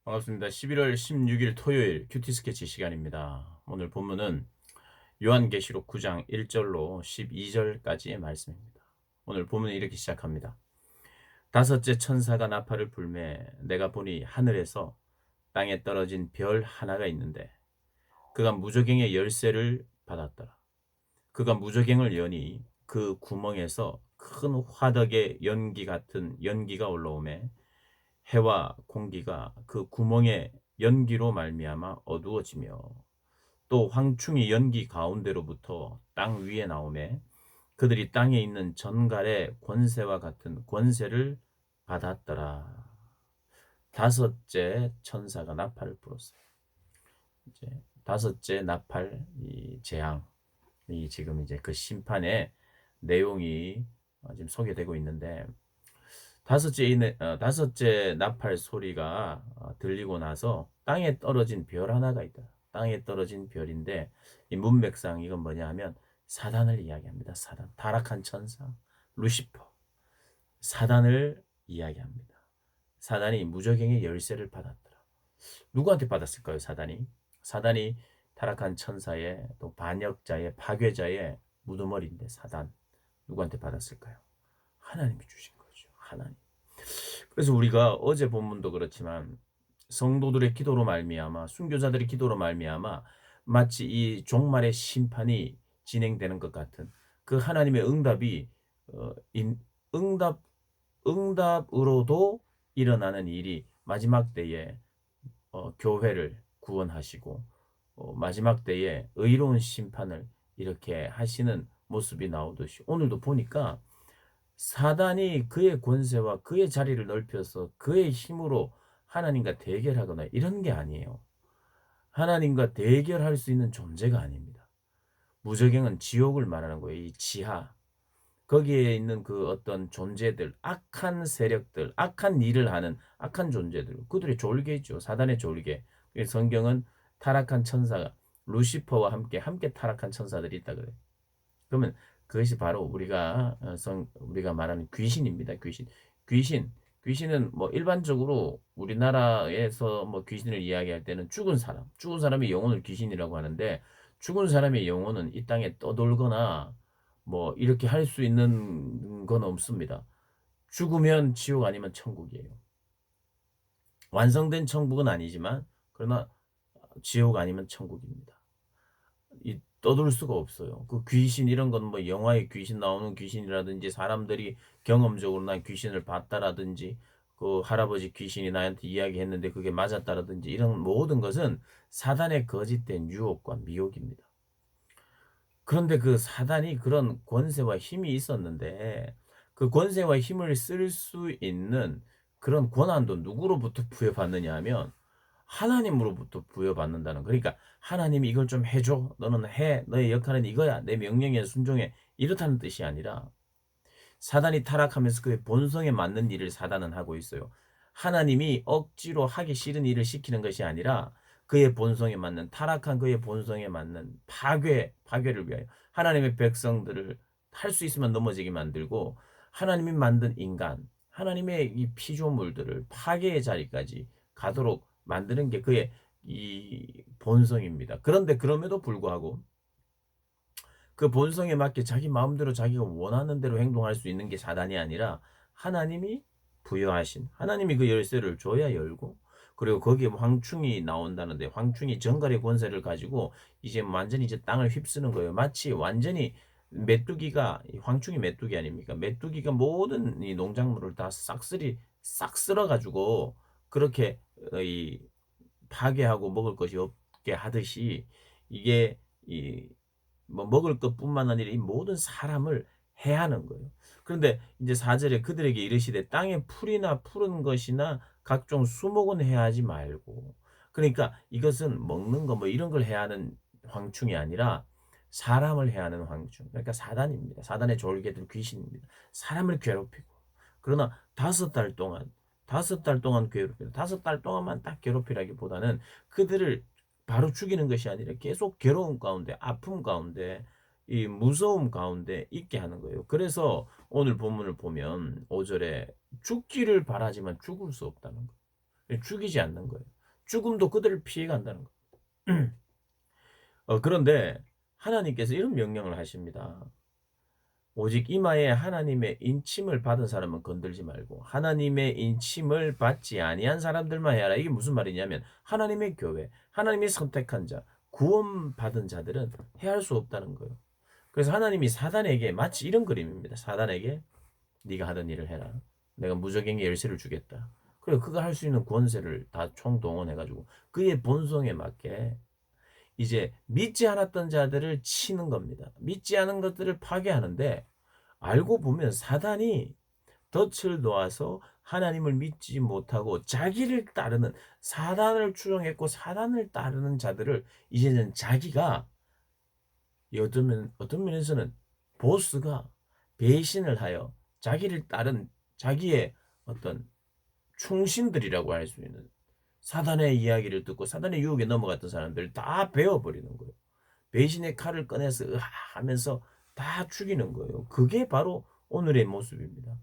반갑습니다. 11월 16일 토요일 큐티 스케치 시간입니다. 오늘 본문은 요한계시록 9장 1절로 12절까지의 말씀입니다. 오늘 본문은 이렇게 시작합니다. 다섯째 천사가 나팔을 불매 내가 보니 하늘에서 땅에 떨어진 별 하나가 있는데 그가 무저갱의 열쇠를 받았더라. 그가 무저갱을 여니 그 구멍에서 큰 화덕의 연기 같은 연기가 올라오매 해와 공기가 그 구멍의 연기로 말미암아 어두워지며 또 황충이 연기 가운데로부터 땅 위에 나오매 그들이 땅에 있는 전갈의 권세와 같은 권세를 받았더라. 다섯째 천사가 나팔을 불었어요. 이제 다섯째 나팔 이 재앙 이 지금 이제 그 심판의 내용이 지금 소개되고 있는데 다섯째 나팔 소리가 들리고 나서 땅에 떨어진 별 하나가 있다. 땅에 떨어진 별인데 이 문맥상 이건 뭐냐 하면 사단을 이야기합니다. 사단, 타락한 천사, 루시퍼, 사단을 이야기합니다. 사단이 무저갱의 열쇠를 받았더라. 누구한테 받았을까요? 사단이 타락한 천사의 또 반역자의 파괴자의 무드머리인데 사단 누구한테 받았을까요? 하나님이 주신 거죠. 하나님. 그래서 우리가 어제 본문도 그렇지만 성도들의 기도로 말미암아 순교자들의 기도로 말미암아 마치 이 종말의 심판이 진행되는 것 같은 그 하나님의 응답이 어, 인, 응답 응답으로도 일어나는 일이 마지막 때에 교회를 구원하시고 마지막 때에 의로운 심판을 이렇게 하시는 모습이 나오듯이 오늘도 보니까 사단이 그의 권세와 그의 자리를 넓혀서 그의 힘으로 하나님과 대결하거나 이런 게 아니에요. 하나님과 대결할 수 있는 존재가 아닙니다. 무저갱은 지옥을 말하는 거예요. 이 지하. 거기에 있는 그 어떤 존재들, 악한 세력들, 악한 일을 하는 악한 존재들, 그들의 졸개죠. 사단의 졸개. 성경은 타락한 천사가 루시퍼와 함께 타락한 천사들이 있다 그래요. 그러면 그것이 바로 우리가 말하는 귀신입니다. 귀신은 뭐 일반적으로 우리나라에서 뭐 귀신을 이야기할 때는 죽은 사람의 영혼을 귀신이라고 하는데 죽은 사람의 영혼은 이 땅에 떠돌거나 뭐 이렇게 할 수 있는 건 없습니다. 죽으면 지옥 아니면 천국이에요. 완성된 천국은 아니지만 그러나 지옥 아니면 천국입니다. 이 떠들 수가 없어요. 그 귀신 이런 건 뭐 영화에 귀신 나오는 귀신이라든지 사람들이 경험적으로 난 귀신을 봤다라든지 그 할아버지 귀신이 나한테 이야기했는데 그게 맞았다라든지 이런 모든 것은 사단의 거짓된 유혹과 미혹입니다. 그런데 그 사단이 그런 권세와 힘이 있었는데 그 권세와 힘을 쓸 수 있는 그런 권한도 누구로부터 부여받느냐 하면 하나님으로부터 부여받는다는 그러니까 하나님이 이걸 좀 해줘 너는 해 너의 역할은 이거야 내 명령에 순종해 이렇다는 뜻이 아니라 사단이 타락하면서 그의 본성에 맞는 일을 사단은 하고 있어요. 하나님이 억지로 하기 싫은 일을 시키는 것이 아니라 그의 본성에 맞는 타락한 그의 본성에 맞는 파괴를 위하여 하나님의 백성들을 할 수 있으면 넘어지게 만들고 하나님이 만든 인간, 하나님의 이 피조물들을 파괴의 자리까지 가도록 만드는 게 그의 이 본성입니다. 그런데 그럼에도 불구하고 그 본성에 맞게 자기 마음대로 자기가 원하는 대로 행동할 수 있는 게 사단이 아니라 하나님이 부여하신 하나님이 그 열쇠를 줘야 열고 그리고 거기에 황충이 나온다는데 황충이 정갈의 권세를 가지고 이제 완전히 이제 땅을 휩쓰는 거예요. 마치 완전히 메뚜기가 황충이 메뚜기 아닙니까? 메뚜기가 모든 이 농작물을 다 싹 쓸어 가지고 그렇게 이 파괴하고 먹을 것이 없게 하듯이 이게 이 뭐 먹을 것뿐만 아니라 이 모든 사람을 해하는 거예요. 그런데 이제 4절에 그들에게 이르시되 땅에 풀이나 푸른 것이나 각종 수목은 해하지 말고 그러니까 이것은 먹는 거 뭐 이런 걸 해하는 황충이 아니라 사람을 해하는 황충. 그러니까 사단입니다. 사단의 졸개들 귀신입니다. 사람을 괴롭히고 그러나 5달 동안 괴롭히고 5달 동안만 딱 괴롭히라기보다는 그들을 바로 죽이는 것이 아니라 계속 괴로움 가운데, 아픔 가운데, 이 무서움 가운데 있게 하는 거예요. 그래서 오늘 본문을 보면 5절에 죽기를 바라지만 죽을 수 없다는 거예요. 죽이지 않는 거예요. 죽음도 그들을 피해 간다는 거예요. 그런데 하나님께서 이런 명령을 하십니다. 오직 이마에 하나님의 인침을 받은 사람은 건들지 말고 하나님의 인침을 받지 아니한 사람들만 해라. 이게 무슨 말이냐면 하나님의 교회, 하나님이 선택한 자, 구원받은 자들은 해할 수 없다는 거예요. 그래서 하나님이 사단에게 마치 이런 그림입니다. 사단에게 네가 하던 일을 해라. 내가 무적행의 열쇠를 주겠다. 그리고 그가 할 수 있는 권세를 다 총동원해가지고 그의 본성에 맞게 이제 믿지 않았던 자들을 치는 겁니다. 믿지 않은 것들을 파괴하는데 알고 보면 사단이 덫을 놓아서 하나님을 믿지 못하고 자기를 따르는 사단을 추종했고 사단을 따르는 자들을 이제는 자기가 어떤 면에서는 보스가 배신을 하여 자기를 따른 자기의 어떤 충신들이라고 할 수 있는 사단의 이야기를 듣고 사단의 유혹에 넘어갔던 사람들을 다 베어버리는 거예요. 배신의 칼을 꺼내서 하면서 다 죽이는 거예요. 그게 바로 오늘의 모습입니다.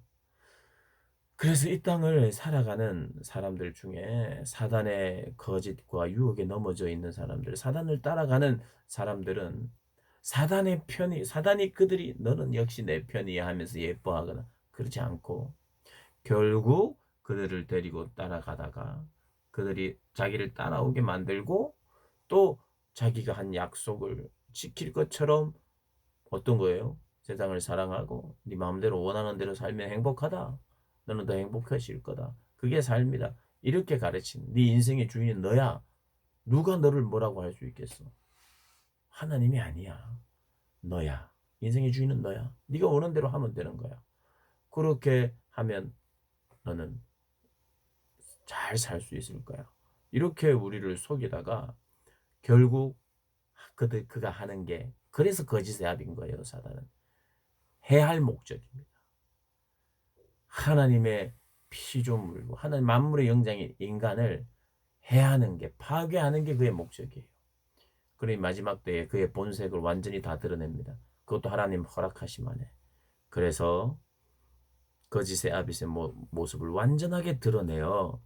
그래서 이 땅을 살아가는 사람들 중에 사단의 거짓과 유혹에 넘어져 있는 사람들, 사단을 따라가는 사람들은 사단의 편이, 사단이 그들이 너는 역시 내 편이야 하면서 예뻐하거나 그렇지 않고 결국 그들을 데리고 따라가다가 그들이 자기를 따라오게 만들고 또 자기가 한 약속을 지킬 것처럼 어떤 거예요? 세상을 사랑하고 네 마음대로 원하는 대로 살면 행복하다. 너는 더 행복해질 거다. 그게 삶이다. 이렇게 가르친 네 인생의 주인은 너야. 누가 너를 뭐라고 할 수 있겠어? 하나님이 아니야. 너야. 인생의 주인은 너야. 네가 원하는 대로 하면 되는 거야. 그렇게 하면 너는 잘 살 수 있을 거야. 이렇게 우리를 속이다가 결국 그가 하는 게 그래서 거짓의 압인 거예요. 사단은. 해야 할 목적입니다. 하나님의 피조물고 하나님 만물의 영장인 인간을 해하는 게 파괴하는 게 그의 목적이에요. 그러니 마지막 때에 그의 본색을 완전히 다 드러냅니다. 그것도 하나님 허락하심 안에. 그래서 거짓의 아빗의 모습을 완전하게 드러내어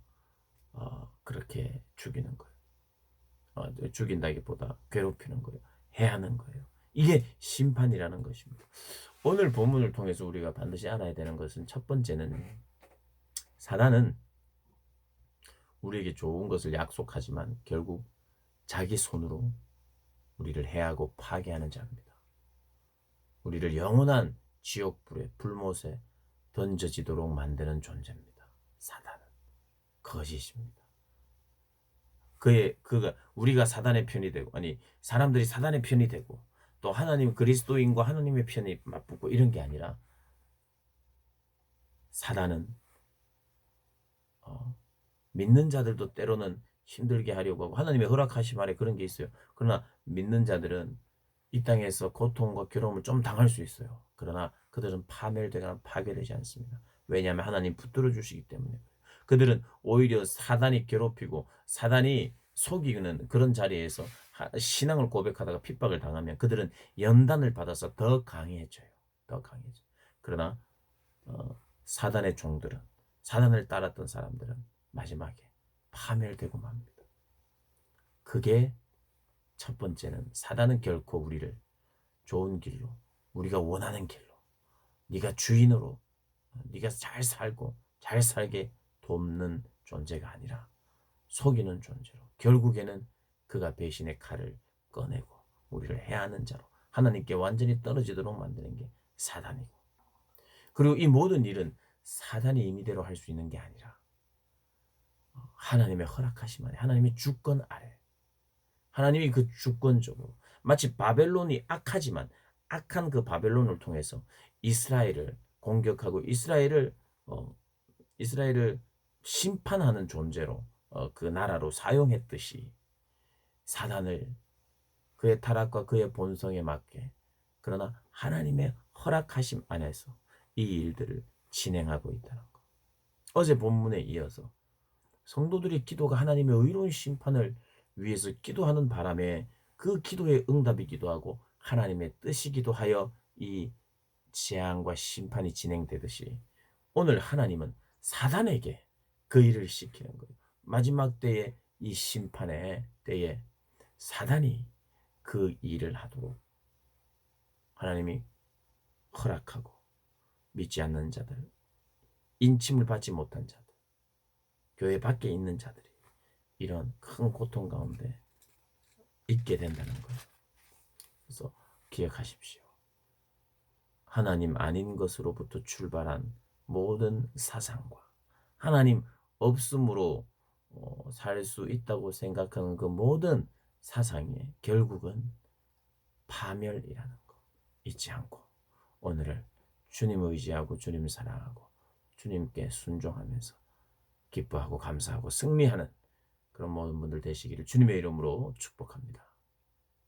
그렇게 죽이는 거예요. 죽인다기보다 괴롭히는 거예요. 해하는 거예요. 이게 심판이라는 것입니다. 오늘 본문을 통해서 우리가 반드시 알아야 되는 것은 첫 번째는 사단은 우리에게 좋은 것을 약속하지만 결국 자기 손으로 우리를 해하고 파괴하는 자입니다. 우리를 영원한 지옥불에 불못에 던져지도록 만드는 존재입니다. 사단은 거짓입니다. 그가 우리가 사단의 편이 되고 사람들이 사단의 편이 되고 또 하나님 그리스도인과 하나님의 편이 맞붙고 이런 게 아니라 사단은 믿는 자들도 때로는 힘들게 하려고 하고 하나님의 허락하심 아래 그런 게 있어요. 그러나 믿는 자들은 이 땅에서 고통과 괴로움을 좀 당할 수 있어요. 그러나 그들은 파멸되거나 파괴되지 않습니다. 왜냐하면 하나님 붙들어 주시기 때문에. 그들은 오히려 사단이 괴롭히고 사단이 속이는 그런 자리에서 신앙을 고백하다가 핍박을 당하면 그들은 연단을 받아서 더 강해져요. 더 강해져. 그러나 사단의 종들은 사단을 따랐던 사람들은 마지막에 파멸되고 맙니다. 그게 첫 번째는 사단은 결코 우리를 좋은 길로 우리가 원하는 길로 네가 주인으로 네가 잘 살고 잘 살게 돕는 존재가 아니라 속이는 존재로 결국에는 그가 배신의 칼을 꺼내고 우리를 해하는 자로 하나님께 완전히 떨어지도록 만드는 게 사단이고 그리고 이 모든 일은 사단이 임의대로 할 수 있는 게 아니라 하나님의 허락하심 아래 하나님의 주권 아래 하나님이 그 주권적으로 마치 바벨론이 악하지만 악한 그 바벨론을 통해서 이스라엘을 공격하고 이스라엘을 심판하는 존재로 그 나라로 사용했듯이 사단을 그의 타락과 그의 본성에 맞게 그러나 하나님의 허락하심 안에서 이 일들을 진행하고 있다는 것. 어제 본문에 이어서 성도들의 기도가 하나님의 의로운 심판을 위해서 기도하는 바람에 그 기도의 응답이기도 하고 하나님의 뜻이기도 하여 이 재앙과 심판이 진행되듯이 오늘 하나님은 사단에게 그 일을 시키는 거예요. 마지막 때에 이 심판의 때에 사단이 그 일을 하도록 하나님이 허락하고, 믿지 않는 자들, 인침을 받지 못한 자들, 교회 밖에 있는 자들이 이런 큰 고통 가운데 있게 된다는 거예요. 그래서 기억하십시오. 하나님 아닌 것으로부터 출발한 모든 사상과 하나님 없음으로 살 수 있다고 생각하는 그 모든 사상의 결국은 파멸이라는 거 잊지 않고, 오늘을 주님을 의지하고 주님을 사랑하고 주님께 순종하면서 기뻐하고 감사하고 승리하는 그런 모든 분들 되시기를 주님의 이름으로 축복합니다.